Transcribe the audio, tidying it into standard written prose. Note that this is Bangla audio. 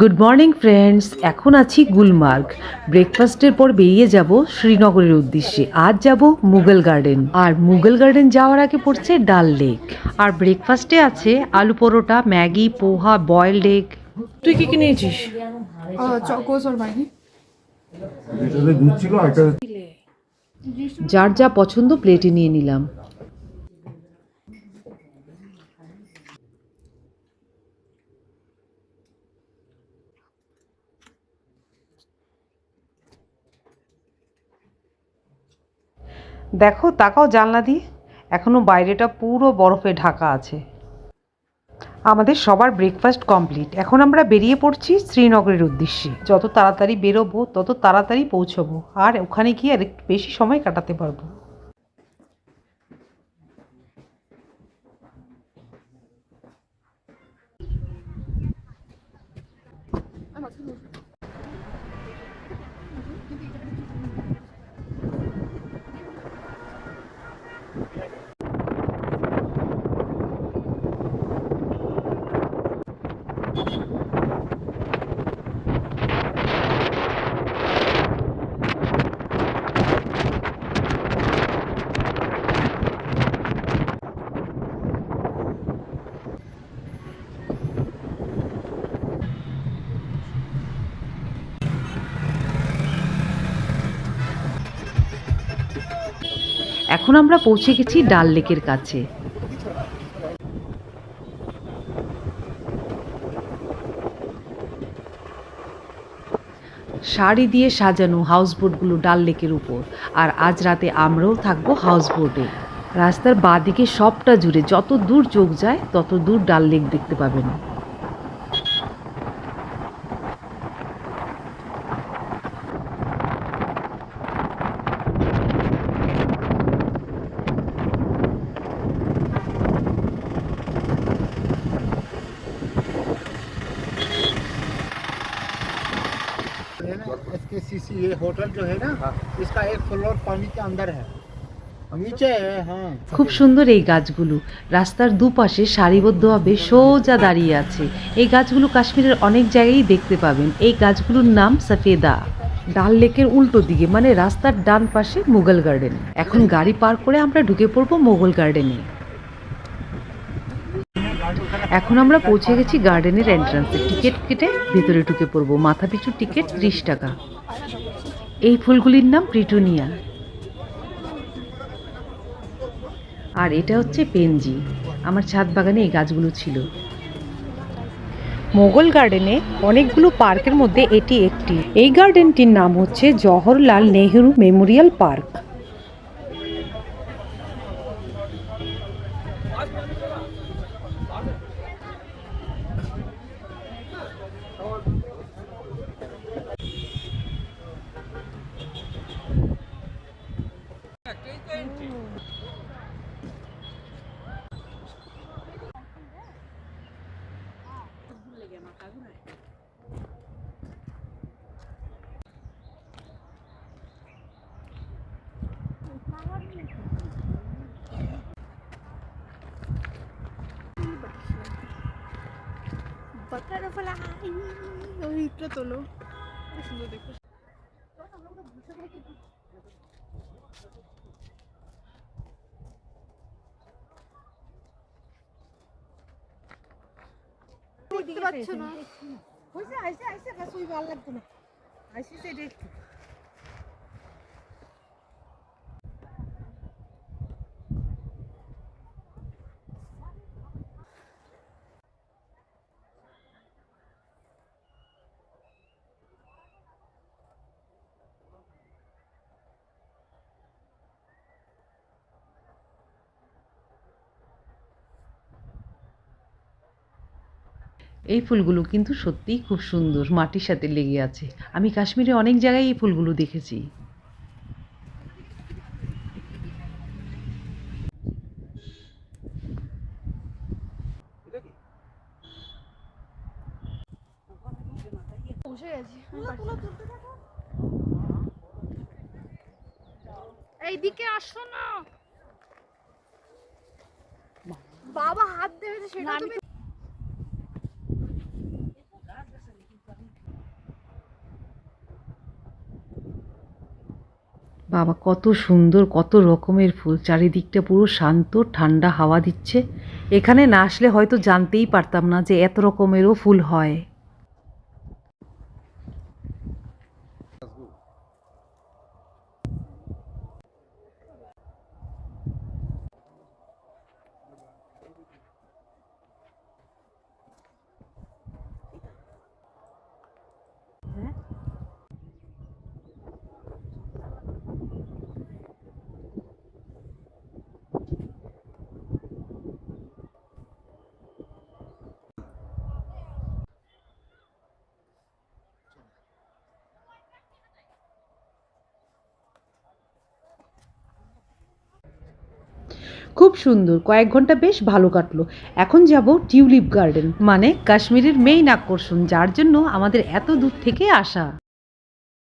গুড মর্নিং ফ্রেন্ডস, এখন আছি গুলমার্গ। ব্রেকফাস্টের পর বেরিয়ে যাব শ্রীনগরের উদ্দেশ্যে। আজ যাব মুঘল গার্ডেন, আর মুঘল গার্ডেন যাওয়ার আগে পড়ছে ডাল লেক। আর ব্রেকফাস্টে আছে আলু পরোটা, ম্যাগি, পোহা, বয়েলড এগ। তুই কি কি নিয়েছিস? চকোস আর ম্যাগি। যার যা পছন্দ প্লেটে নিয়ে নিলাম। দেখো, তাকাও জানলা দিয়ে, এখনো বাইরেটা পুরো বরফে ঢাকা আছে। আমাদের সবার ব্রেকফাস্ট কমপ্লিট। এখন আমরা বেরিয়ে পড়ছি শ্রীনগরের উদ্দেশ্যে। যত তাড়াতাড়ি বেরোবো তত তাড়াতাড়ি পৌঁছবো, আর ওখানে গিয়ে আর একটু বেশি সময় কাটাতে পারবো। এখন আমরা পৌঁছে গেছি ডাল লেকের কাছে। শাড়ি দিয়ে সাজানো হাউসবোটগুলো ডাল লেকের উপর, আর আজ রাতে আমরাও থাকবো হাউসবোটে। রাস্তার বাঁদিকে সবটা জুড়ে যত দূর চোখ যায় তত দূর ডাল লেক দেখতে পাবেন। एसकेसीसी ये होटल जो है ना, इसका एक फ्लोर पानी के अंदर है, नीचे है। हाँ, খুব সুন্দর এই গাছগুলো, রাস্তার দুপাশে সারিবদ্ধভাবে সোজা দাঁড়িয়ে আছে। এই গাছগুলো কাশ্মীরের অনেক জায়গায় দেখতে পাবেন। এই গাছগুলোর নাম সফেদা। ডাল লেকের উল্টো দিকে, মানে রাস্তার ডান পাশে মুঘল গার্ডেন। এখন গাড়ি পার করে আমরা ঢুকে পড়বো মুঘল গার্ডেনে। এখন আমরা পৌঁছে গেছি গার্ডেনের এন্ট্রান্সে। টিকিট কেটে ভেতরে ঢুকে পড়বো। মাথাপিছু টিকিট 30 টাকা। এই ফুলগুলির নাম প্রিটুনিয়া, আর এটা হচ্ছে পেনজি। আমার ছাদ বাগানে এই গাছগুলো ছিল। মোগল গার্ডেনে অনেকগুলো পার্কের মধ্যে এটি একটি। এই গার্ডেনটির নাম হচ্ছে Jawaharlal Nehru Memorial park. Butterfly, ওইটা তোলো, কি সুন্দর দেখতে। দেখতে পাচ্ছ না? হইছে আইছে আইছে কাছে ভালো লাগতো না। আইছে সেটা একটু এই ফুলগুলো কিন্তু সত্যিই খুব সুন্দর, মাটির সাথে লেগে আছে। আমি কাশ্মীরে অনেক জায়গায় এই ফুলগুলো দেখেছি। বসে গেছি। এইদিকে আসো না বাবা, হাত দেবে সেটা তুমি। বাবা কত সুন্দর, কত রকমের ফুল, চারিদিকটা পুরো শান্ত, ঠান্ডা হাওয়া দিচ্ছে। এখানে না আসলে হয়তো জানতেই পারতাম না যে এত রকমেরও ফুল হয়। খুব সুন্দর, কয়েক ঘন্টা বেশ ভালো কাটলো। এখন যাব টিউলিপ গার্ডেন, মানে কাশ্মীরের মেইন আকর্ষণ, যার জন্য আমাদের এত দূর থেকে আসা।